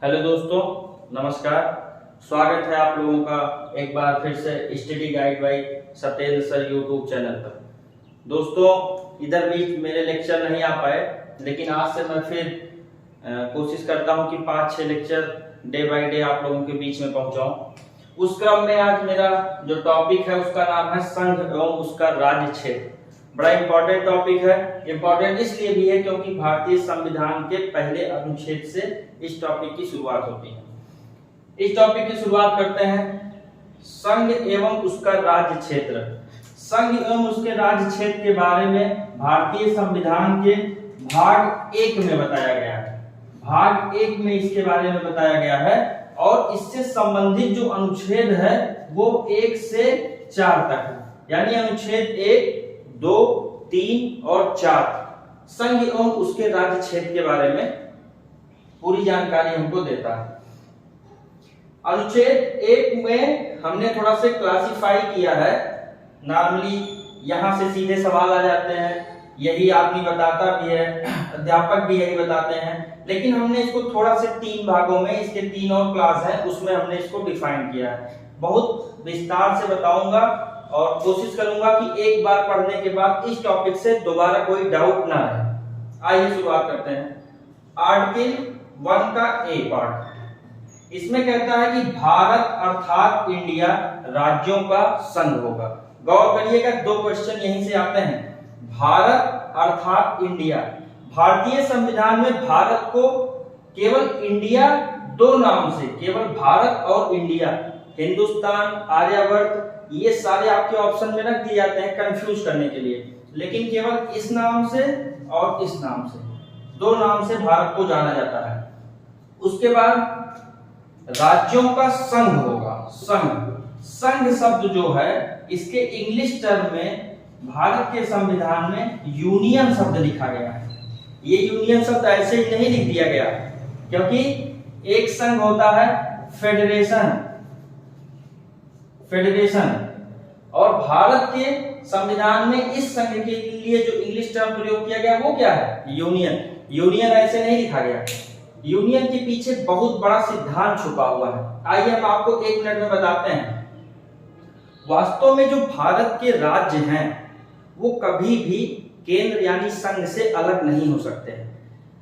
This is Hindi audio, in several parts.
हेलो दोस्तों, नमस्कार। स्वागत है आप लोगों का एक बार फिर से study guide by Satyendra sir YouTube channel पर। दोस्तों, इधर भी मेरे लेक्चर नहीं आ पाए, लेकिन आज से मैं फिर कोशिश करता हूं कि 5-6 लेक्चर डे बाय डे आप लोगों के बीच में पहुंचाऊं। उस क्रम में आज मेरा जो टॉपिक है उसका नाम है संघ एवं उसका राज्य क्षेत्र। बड़ा इंपॉर्टेंट टॉपिक है। इंपॉर्टेंट इसलिए भी है क्योंकि भारतीय संविधान के पहले अनुच्छेद से इस टॉपिक की शुरुआत होती है। इस टॉपिक की शुरुआत करते हैं संघ एवं उसका राज्य क्षेत्र। संघ एवं उसके राज्य क्षेत्र के बारे में भारतीय संविधान के भाग 1 में बताया गया है। भाग 1 में इसके बारे में बताया गया है और इससे संबंधित जो अनुच्छेद है वो 1 से 4 तक है। यानी अनुच्छेद 1, 2, 3 और 4 संघ एवं उसके राज्य क्षेत्र के बारे में पूरी जानकारी हमको देता है। अनुच्छेद 1 में हमने थोड़ा से क्लासिफाई किया है। नॉर्मली यहां से सीधे सवाल आ जाते हैं, यही आदमी बताता भी है, अध्यापक भी यही बताते हैं, लेकिन हमने इसको थोड़ा से 3 भागों में, इसके 3 और क्लास है उसमें हमने इसको डिफाइन किया है। बहुत विस्तार से बताऊंगा और कोशिश करूंगा कि एक बार पढ़ने के बाद इस टॉपिक से दोबारा कोई डाउट ना रहे। आइए शुरुआत करते हैं। आर्टिकल 1 का ए पार्ट, इसमें कहता है कि भारत अर्थात इंडिया राज्यों का संघ होगा। गौर करिएगा, 2 क्वेश्चन यहीं से आते हैं। भारत अर्थात इंडिया, भारतीय संविधान में भारत को केवल इंडिया 2 नाम से, केवल भारत और इंडिया, हिंदुस्तान, आर्यावर्त, ये सारे आपके ऑप्शन में रख दिए जाते हैं कंफ्यूज करने के लिए, लेकिन केवल इस नाम से और इस नाम से, 2 नाम से भारत को जाना जाता है। उसके बाद राज्यों का संघ होगा। संघ शब्द जो है इसके इंग्लिश टर्म में भारत के संविधान में यूनियन शब्द लिखा गया है। ये यूनियन शब्द ऐसे ही नहीं लिख दिया गया, क्योंकि एक संघ होता है फेडरेशन, और भारत के संविधान में इस संघ के लिए जो इंग्लिश टर्म प्रयोग किया गया वो क्या है? यूनियन ऐसे नहीं लिखा गया। यूनियन के पीछे बहुत बड़ा सिद्धांत छुपा हुआ है। आइए हम आपको 1 मिनट में बताते हैं। वास्तव में जो भारत के राज्य हैं वो कभी भी केंद्र यानी संघ से अलग नहीं हो सकते।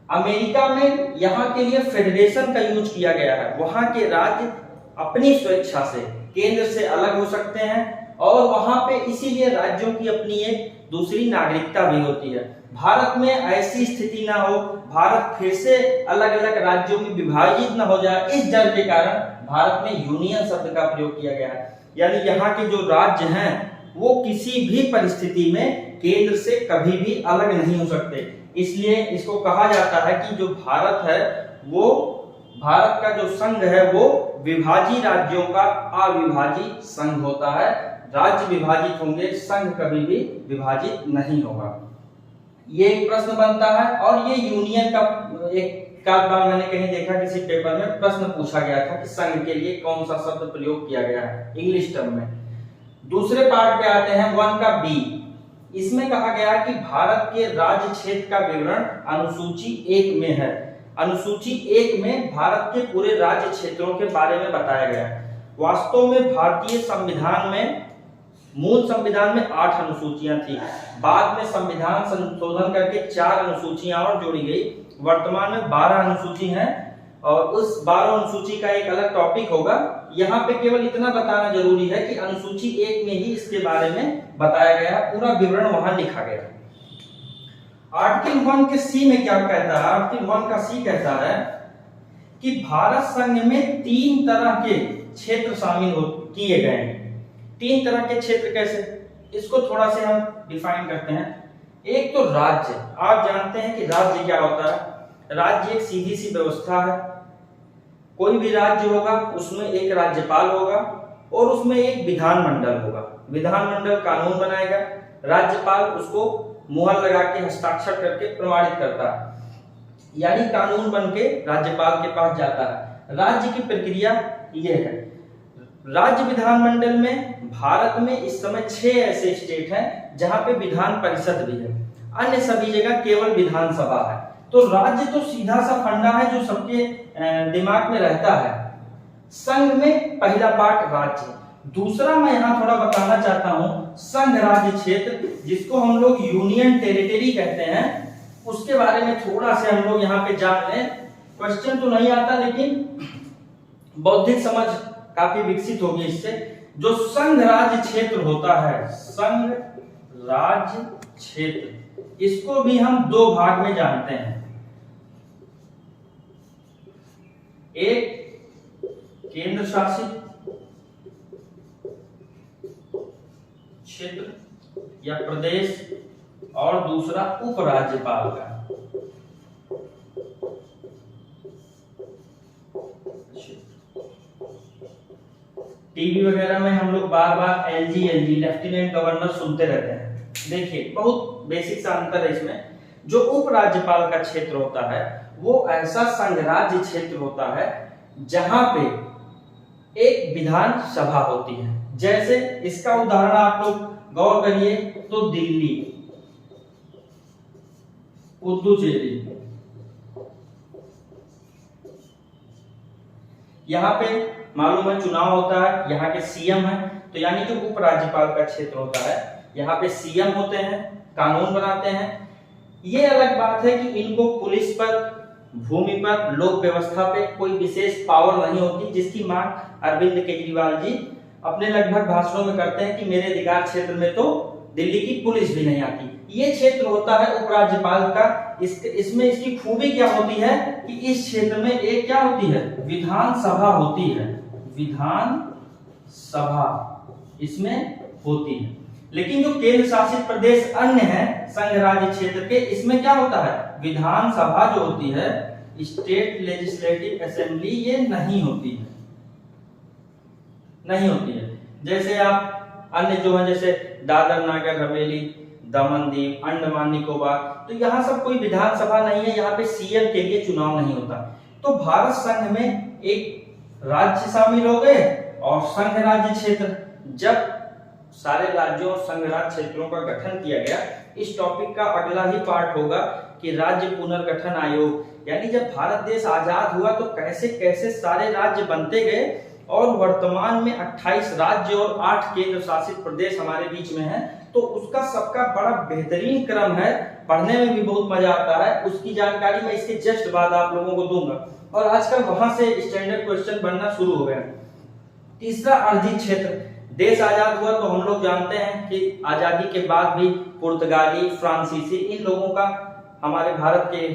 अमेरिका में यहाँ के लिए फेडरेशन का यूज किया गया है। वहां के राज्य अपनी स्वेच्छा से केंद्र से अलग हो सकते हैं और वहां पे इसीलिए राज्यों की अपनी एक दूसरी नागरिकता भी होती है। भारत में ऐसी स्थिति ना हो, भारत फिर से अलग अलग राज्यों में विभाजित ना हो जाए, इस डर के कारण भारत में यूनियन शब्द का प्रयोग किया गया है। यानी यहाँ के जो राज्य हैं वो किसी भी परिस्थिति में केंद्र से कभी भी अलग नहीं हो सकते। इसलिए इसको कहा जाता है कि जो भारत है वो, भारत का जो संघ है वो विभाजी राज्यों का अविभाजी संघ होता है। राज्य विभाजित होंगे, संघ कभी भी विभाजित नहीं होगा। ये एक प्रश्न बनता है। और ये यूनियन का एक बार मैंने कहीं देखा, किसी पेपर में प्रश्न पूछा गया था कि संघ के लिए कौन सा शब्द प्रयोग किया गया है इंग्लिश टर्म में। दूसरे पार्ट पे आते हैं 1 का बी। इसमें कहा गया है कि भारत के राज्य क्षेत्र का विवरण अनुसूची 1 में है। अनुसूची 1 में भारत के पूरे राज्य क्षेत्रों के बारे में बताया गया है। वास्तव में भारतीय संविधान में, मूल संविधान में 8 अनुसूचियां थी। बाद में संविधान संशोधन करके 4 अनुसूचियां और जोड़ी गई। वर्तमान में 12 अनुसूची हैं और उस 12 अनुसूची का एक अलग टॉपिक होगा। यहाँ पे केवल इतना बताना जरूरी है कि अनुसूची 1 में ही इसके बारे में बताया गया, पूरा विवरण वहां लिखा गया। आर्टिकल 1 के सी में क्या कहता है? आर्टिकल 1 का सी कहता है कि भारत संघ में 3 तरह के क्षेत्र शामिल किए गए हैं। 3 तरह के क्षेत्र कैसे, इसको थोड़ा से हम डिफाइन करते हैं। एक तो राज्य। आप जानते हैं कि राज्य क्या होता है? राज्य एक सीधी सी व्यवस्था है। कोई भी राज्य होगा उसमें एक राज्यपाल होगा और उसमें एक विधानमंडल होगा। विधानमंडल कानून बनाएगा, राज्यपाल उसको मुहर लगा के हस्ताक्षर करके प्रमाणित करता है, यानी कानून बन के राज्यपाल के पास जाता है। राज्य की प्रक्रिया यह है। राज्य विधानमंडल में भारत में इस समय 6 ऐसे स्टेट हैं जहां पे विधान परिषद भी है। अन्य सभी जगह केवल विधानसभा है। तो राज्य तो सीधा सा फंडा है जो सबके दिमाग में रहता है। संघ में पहला पार्ट राज्य, दूसरा मैं यहाँ थोड़ा बताना चाहता हूँ संघ राज्य क्षेत्र, जिसको हम लोग यूनियन टेरिटरी कहते हैं, उसके बारे में थोड़ा से हम लोग यहाँ पे जान लें। क्वेश्चन तो नहीं आता लेकिन बौद्धिक समझ काफी विकसित होगी इससे। जो संघ राज्य क्षेत्र होता है, संघ राज्य क्षेत्र, इसको भी हम दो भाग में जानते हैं। एक केंद्र शासित क्षेत्र या प्रदेश और दूसरा उपराज्यपाल का। टीवी वगैरह में हम लोग बार बार एलजी लेफ्टिनेंट गवर्नर सुनते रहते हैं। देखिए बहुत बेसिक सा अंतर है इसमें। जो उपराज्यपाल का क्षेत्र होता है वो ऐसा संघ राज्य क्षेत्र होता है जहां पे एक विधान सभा होती है। जैसे इसका उदाहरण आप लोग गौर करिए तो दिल्ली, पुदुचेरी, यहाँ पे मालूम है चुनाव होता है, यहाँ के सीएम है, तो यानी जो उपराज्यपाल का क्षेत्र होता है यहाँ पे सीएम होते हैं, कानून बनाते हैं। ये अलग बात है कि इनको पुलिस पर, भूमि पर, लोक व्यवस्था पे कोई विशेष पावर नहीं होती, जिसकी मांग अरविंद केजरीवाल जी अपने लगभग भाषणों में करते हैं कि मेरे अधिकार क्षेत्र में तो दिल्ली की पुलिस भी नहीं आती। ये क्षेत्र होता है उपराज्यपाल का। इसमें इसकी खूबी क्या होती है कि इस क्षेत्र में एक क्या होती है, विधान सभा होती है, विधान सभा इसमें होती है। लेकिन जो केंद्र शासित प्रदेश अन्य है संघ राज्य क्षेत्र के, इसमें क्या होता है, विधान सभा जो होती है, स्टेट लेजिस्लेटिव असेंबली, ये नहीं होती है, नहीं होती है। जैसे आप अन्य जो है जैसे दादर नागर हवेली, दमन दीव, अंडमान निकोबार, तो यहाँ सब कोई विधान सभा नहीं है, यहाँ पे सीएम के लिए चुनाव नहीं होता। तो भारत संघ में एक राज्य शामिल हो गए और संघ राज्य क्षेत्र। जब सारे राज्यों और संघ राज्य क्षेत्रों का गठन किया गया, इस टॉपिक का अगला ही पार्ट होगा कि राज्य पुनर्गठन आयोग, यानी जब भारत देश आजाद हुआ तो कैसे कैसे सारे राज्य बनते गए और वर्तमान में 28 राज्य और 8 केंद्र शासित प्रदेश हमारे बीच में है। तो उसका सबका बड़ा बेहतरीन क्रम है, पढ़ने में भी बहुत मजा आता है। उसकी जानकारी मैं इसके जस्ट बाद आप लोगों को दूंगा और आजकल वहां से स्टैंडर्ड क्वेश्चन बनना शुरू हो गया। तीसरा अर्जित क्षेत्र। देश आजाद हुआ तो हम लोग जानते हैं कि आजादी के बाद भी पुर्तगाली, फ्रांसीसी, इन लोगों का हमारे भारत के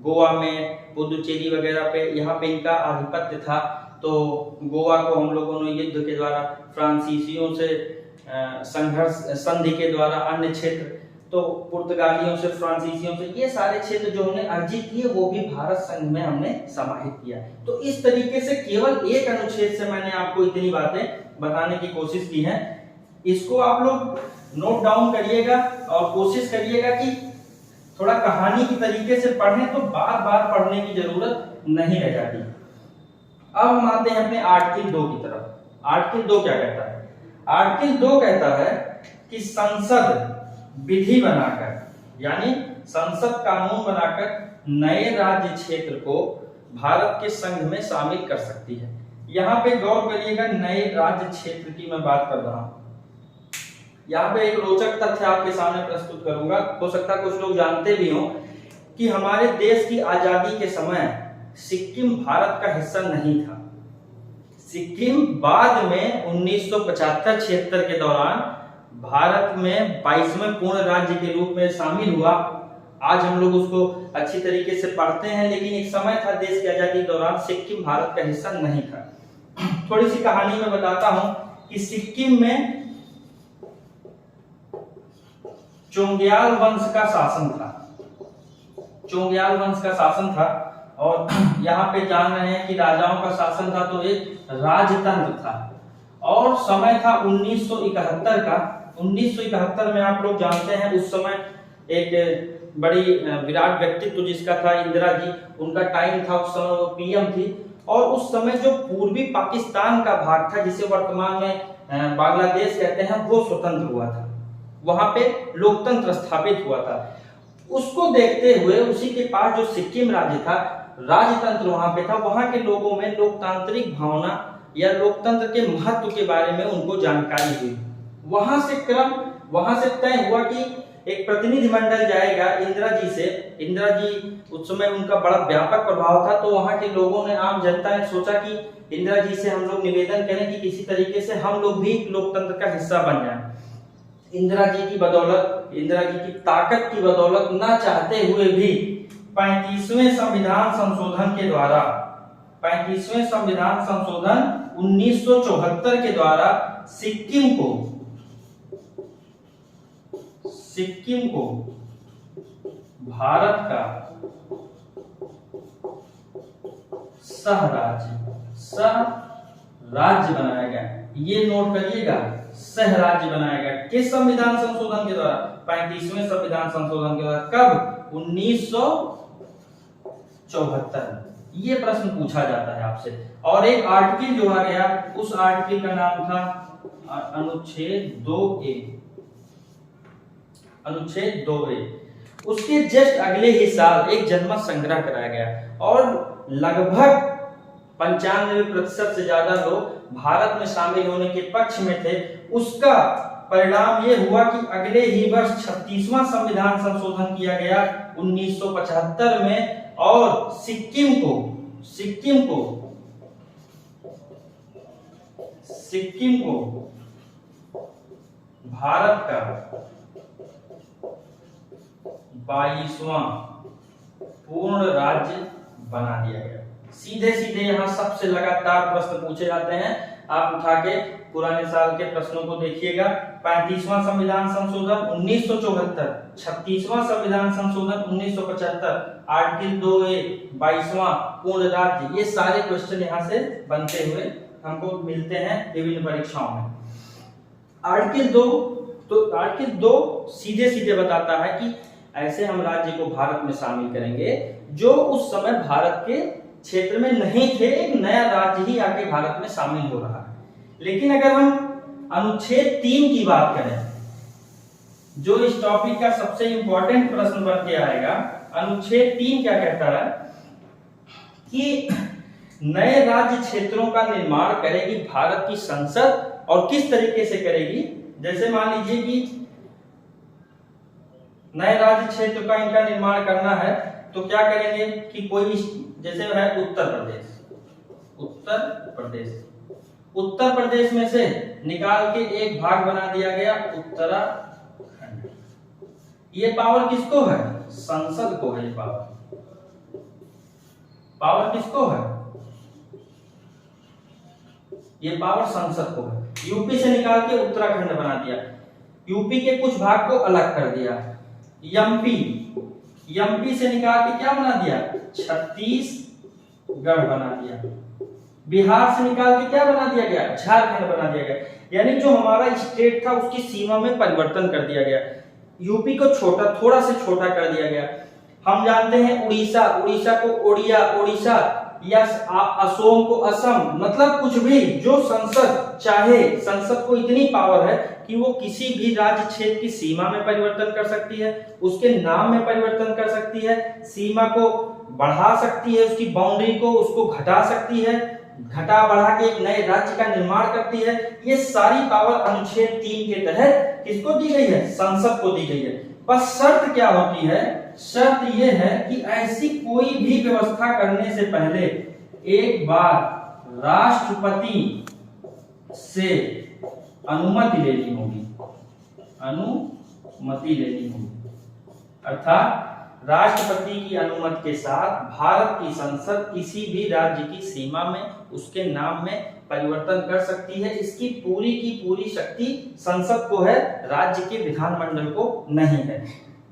गोवा में, पुदुचेरी वगैरह पे, यहाँ पे इनका आधिपत्य था। तो गोवा को हम लोगों ने युद्ध के द्वारा, फ्रांसीसियों से संघर्ष संधि के द्वारा, अन्य क्षेत्र तो पुर्तगालियों से, फ्रांसीसियों से, ये सारे क्षेत्र जो हमने अर्जित किए वो भी भारत संघ में हमने समाहित किया। तो इस तरीके से केवल एक अनुच्छेद से मैंने आपको इतनी बातें बताने की कोशिश की है। इसको आप लोग नोट डाउन करिएगा और कोशिश करिएगा कि थोड़ा कहानी की तरीके से पढ़ें, तो बार बार पढ़ने की जरूरत नहीं रह जाती। अब हम आते हैं अपने आर्टिकल 2 की तरफ। आर्टिकल 2 क्या कहता है? आर्टिकल 2 कहता है कि संसद विधि बनाकर, यानी संसद कानून बनाकर नए राज्य क्षेत्र को भारत के संघ में शामिल कर सकती है। यहाँ पे गौर करिएगा, नए राज्य क्षेत्र की मैं बात कर रहा हूँ। यहाँ पे एक रोचक तथ्य आपके सामने प्रस्तुत करूंगा, हो सकता है कुछ लोग जानते भी हों कि हमारे देश की आजादी के समय सिक्किम भारत का हिस्सा नहीं था। सिक्किम बाद में 1975-76 के दौरान भारत में 22वें पूर्ण राज्य के रूप में शामिल हुआ। आज हम लोग उसको अच्छी तरीके से पढ़ते हैं, लेकिन एक समय था देश की आजादी के दौरान सिक्किम भारत का हिस्सा नहीं था। थोड़ी सी कहानी में बताता हूं कि सिक्किम में चोंग्याल वंश का शासन था। चोंग्याल वंश का शासन था और यहाँ पे जान रहे हैं कि राजाओं का शासन था, तो एक राजतंत्र था। और समय था 1971 का। 1971 में आप लोग जानते हैं उस समय एक बड़ी विराट व्यक्तित्व जिसका था इंदिरा जी, उनका टाइम था, उस समय वो पीएम थी। और उस समय जो पूर्वी पाकिस्तान का भाग था, जिसे वर्तमान में बांग्लादेश कहते हैं, वो स्वतंत्र हुआ था। वहां पे लोकतंत्र स्थापित हुआ था। उसको देखते हुए उसी के पास जो सिक्किम राज्य था, राजतंत्र वहां पे था, वहां के लोगों में लोकतांत्रिक भावना या लोकतंत्र के महत्व के बारे में उनको जानकारी हुई। वहां से तय हुआ कि एक प्रतिनिधिमंडल जाएगा इंदिरा जी से। इंदिरा जी उस समय उनका बड़ा व्यापक प्रभाव था, तो वहां के लोगों ने, आम जनता ने सोचा कि इंदिरा जी से हम लोग निवेदन करें कि किसी तरीके से हम लोग भी लोकतंत्र का हिस्सा बन जाएं। इंदिरा जी की बदौलत, इंदिरा जी की ताकत की बदौलत, ना चाहते हुए भी 35वें संविधान संशोधन के द्वारा, 35वें संविधान संशोधन 1974 के द्वारा सिक्किम को भारत का सह राज्य बनाया गया। ये नोट करिएगा, सह राज्य बनाया गया। किस संविधान संशोधन के द्वारा? 35वें संविधान संशोधन के द्वारा। कब? 1974। ये प्रश्न पूछा जाता है आपसे। और एक आर्टिकल जोड़ा गया, उस आर्टिकल का नाम था अनुच्छेद 2A। अनुच्छेद 2A। उसके जस्ट अगले ही साल एक जनमत संग्रह कराया गया और लगभग 95% से ज्यादा लोग भारत में शामिल होने के पक्ष में थे। उसका परिणाम ये हुआ कि अगले ही वर्ष 36वां संविधान संशोधन किया गया 1975 में, और सिक्किम को भारत का 22वां पूर्ण राज्य बना दिया गया। सीधे यहाँ सबसे लगातार प्रश्न पूछे जाते हैं, आप उठा के पुराने साल के प्रश्नों को देखिएगा। 35वां संविधान संशोधन 1974, 36वां संविधान संशोधन 1975, आर्टिकल 2A 22वां पूर्ण राज्य, ये सारे क्वेश्चन यहाँ से बनते हुए हमको मिलते हैं विभिन्न परीक्षाओं में। आर्टिकल 2 सीधे बताता है कि ऐसे हम राज्य को भारत में शामिल करेंगे जो उस समय भारत के क्षेत्र में नहीं थे, एक नया राज्य ही आके भारत में शामिल हो रहा है। लेकिन अगर हम अनुच्छेद 3 की बात करें, जो इस टॉपिक का सबसे इंपॉर्टेंट प्रश्न बन के आएगा, अनुच्छेद 3 क्या कहता है कि नए राज्य क्षेत्रों का निर्माण करेगी भारत की संसद, और किस तरीके से करेगी। जैसे मान लीजिए कि नए राज्य क्षेत्र का इनका निर्माण करना है, तो क्या करेंगे कि कोई, जैसे है उत्तर प्रदेश में से निकाल के एक भाग बना दिया गया उत्तराखंड। ये पावर किसको है? संसद को है। ये पावर किसको है? ये पावर संसद को है। यूपी से निकाल के उत्तराखंड बना दिया, यूपी के कुछ भाग को अलग कर दिया। एमपी से निकाल के क्या बना दिया? छत्तीसगढ़ बना दिया। बिहार से निकाल के क्या बना दिया गया? झारखंड बना दिया गया। यानी जो हमारा स्टेट था उसकी सीमा में परिवर्तन कर दिया गया। यूपी को थोड़ा से छोटा कर दिया गया। हम जानते हैं उड़ीसा को ओडिशा या असोम को असम, मतलब कुछ भी जो संसद चाहे, संसद को इतनी पावर है कि वो किसी भी राज्य क्षेत्र की सीमा में परिवर्तन कर सकती है, उसके नाम में परिवर्तन कर सकती है, सीमा को बढ़ा सकती है, उसकी बाउंड्री को उसको घटा सकती है, घटा बढ़ा के एक नए राज्य का निर्माण करती है। ये सारी पावर अनुच्छेद 3 के तहत किसको दी गई है? संसद को दी गई है। बस शर्त क्या होती है? शर्त यह है कि ऐसी कोई भी व्यवस्था करने से पहले एक बार राष्ट्रपति से अनुमति लेनी होगी। अर्थात राष्ट्रपति की अनुमति के साथ भारत की संसद किसी भी राज्य की सीमा में उसके नाम में परिवर्तन कर सकती है। इसकी पूरी की पूरी शक्ति संसद को है, राज्य के विधानमंडल को नहीं है।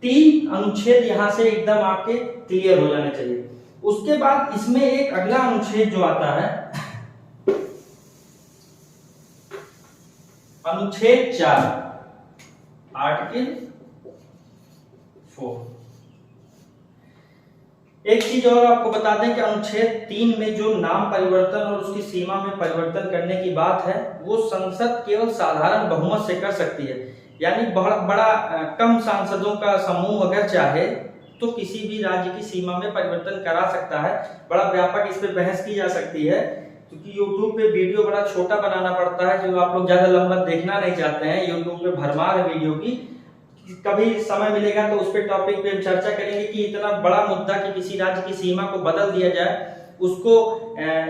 3 अनुच्छेद यहां से एकदम आपके क्लियर हो जाने चाहिए। उसके बाद इसमें एक अगला अनुच्छेद जो आता है, अनुच्छेद 4, आर्टिकल 4। एक चीज और आपको बता दें कि अनुच्छेद 3 में जो नाम परिवर्तन और उसकी सीमा में परिवर्तन करने की बात है, वो संसद केवल साधारण बहुमत से कर सकती है। यानी बहुत बड़ा कम सांसदों का समूह अगर चाहे तो किसी भी राज्य की सीमा में परिवर्तन करा सकता है। बड़ा व्यापक इस पे बहस की जा सकती है, क्योंकि YouTube पे वीडियो बड़ा छोटा बनाना पड़ता है, जो आप लोग ज्यादा लंबा देखना नहीं चाहते हैं। YouTube पे भरमार है वीडियो की। कभी समय मिलेगा तो उस पे टॉपिक पे हम चर्चा करेंगे कि इतना बड़ा मुद्दा कि किसी राज्य की सीमा को बदल दिया जाए, उसको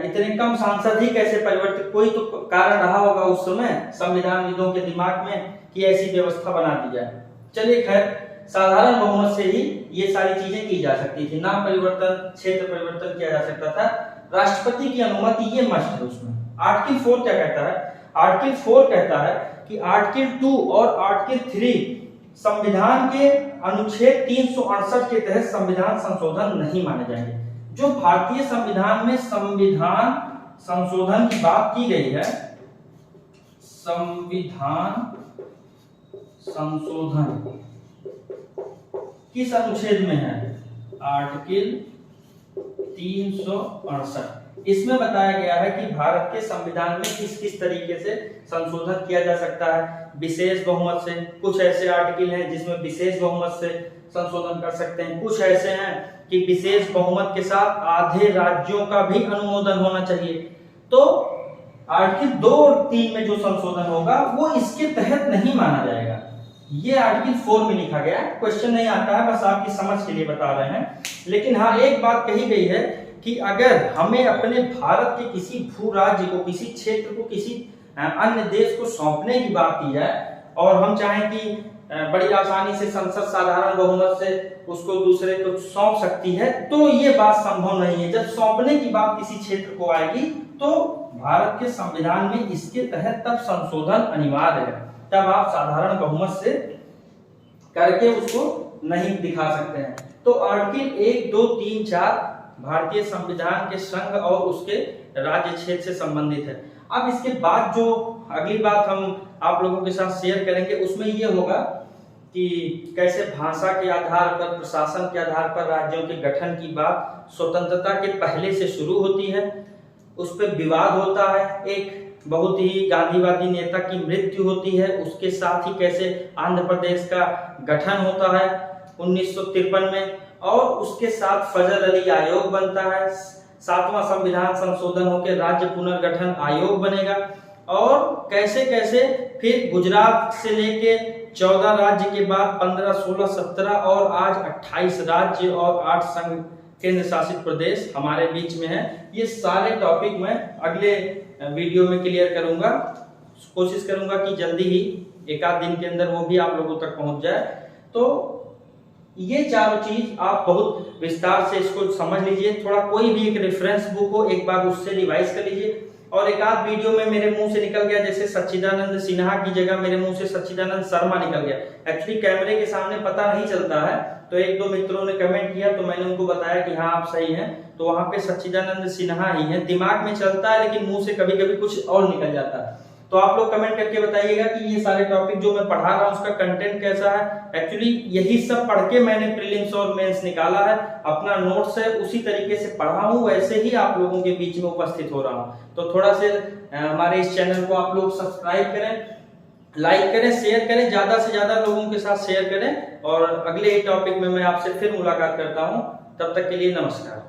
इतने कम सांसद ही कैसे परिवर्तित, कोई तो कारण रहा होगा उस समय संविधानविदों के दिमाग में कि ऐसी व्यवस्था बना दी जाए। चलिए खैर, साधारण बहुमत से ही ये सारी चीजें की जा सकती थी। नाम परिवर्तन, क्षेत्र परिवर्तन किया जा सकता था। राष्ट्रपति की अनुमति ये मस्ट है उसमें। आर्टिकल 4 क्या कहता है? आर्टिकल 4 कहता है कि आर्टिकल 2 और आर्टिकल 3 संविधान के अनुच्छेद 368 के तहत संविधान संशोधन नहीं माने जाएंगे। जो भारतीय संविधान में संविधान संशोधन की बात की गई है, संविधान संशोधन किस अनुच्छेद में है? आर्टिकल 368। इसमें बताया गया है कि भारत के संविधान में किस किस तरीके से संशोधन किया जा सकता है। विशेष बहुमत से, कुछ ऐसे आर्टिकल हैं जिसमें विशेष बहुमत से संशोधन कर सकते हैं, कुछ ऐसे हैं कि विशेष बहुमत के साथ आधे राज्यों का भी अनुमोदन होना चाहिए। तो आर्टिकल 2 और 3 में जो संशोधन होगा वो इसके तहत नहीं माना जाएगा। ये आर्टिकल 4 में लिखा गया है। क्वेश्चन नहीं आता है, बस आपकी समझ के लिए बता रहे हैं। लेकिन हाँ, एक बात कही गई है कि अगर हमें अपने भारत के किसी भू राज्य को, किसी क्षेत्र को किसी अन्य देश को सौंपने की बात की जाए और हम चाहें कि बड़ी आसानी से संसद साधारण बहुमत से उसको दूसरे को सौंप सकती है, तो ये बात संभव नहीं है। जब सौंपने की बात किसी क्षेत्र को आएगी तो भारत के संविधान में इसके तहत तब संशोधन अनिवार्य है। तब आप साधारण बहुमत से करके उसको नहीं दिखा सकते हैं। तो आर्टिकल 1, 2, 3, 4 भारतीय संविधान के संघ और उसके राज्य क्षेत्र से संबंधित है। अब इसके बाद जो अगली बात हम आप लोगों के साथ शेयर करेंगे उसमें ये होगा कि कैसे भाषा के आधार पर, प्रशासन के आधार पर राज्यों के गठन की बात स्वतंत्रता के पहले से शुरू होती है। उस पर विवाद होता है। एक बहुत ही गांधीवादी नेता की मृत्यु होती है, उसके साथ ही कैसे आंध्र प्रदेश का गठन होता है 1953 में, और उसके साथ फजल अली आयोग बनता है। 7वां संविधान संशोधन होकर राज्य पुनर्गठन आयोग बनेगा, और कैसे कैसे फिर गुजरात से लेके 14 राज्य के बाद 15, 16, 17 और आज 28 राज्य और 8 संघ केंद्र शासित प्रदेश हमारे बीच में है। ये सारे टॉपिक मैं अगले वीडियो में क्लियर करूंगा। कोशिश करूंगा कि जल्दी ही एक आध दिन के अंदर वो भी आप लोगों तक पहुंच जाए। तो ये चारों चीज आप बहुत विस्तार से इसको समझ लीजिए। थोड़ा कोई भी एक रेफरेंस बुक हो, एक बार उससे रिवाइज कर लीजिए। और एक आध वीडियो में मेरे मुंह से निकल गया, जैसे सच्चिदानंद सिन्हा की जगह मेरे मुंह से सच्चिदानंद शर्मा निकल गया। एक्चुअली कैमरे के सामने पता नहीं चलता है, तो एक दो मित्रों ने कमेंट किया तो मैंने उनको बताया कि हाँ आप सही हैं। तो वहां पे सच्चिदानंद सिन्हा ही है, दिमाग में चलता है लेकिन मुंह से कभी कभी कुछ और निकल जाता है। तो आप लोग कमेंट करके बताइएगा कि ये सारे टॉपिक जो मैं पढ़ा रहा हूँ उसका कंटेंट कैसा है। एक्चुअली यही सब पढ़ के मैंने प्रीलिम्स और मेंस निकाला है, अपना नोट्स है उसी तरीके से पढ़ा हूँ, वैसे ही आप लोगों के बीच में उपस्थित हो रहा हूँ। तो थोड़ा से हमारे इस चैनल को आप लोग सब्सक्राइब करें, लाइक करें, शेयर करें, ज्यादा से ज्यादा लोगों के साथ शेयर करें। और अगले टॉपिक में मैं आपसे फिर मुलाकात करता हूँ। तब तक के लिए नमस्कार।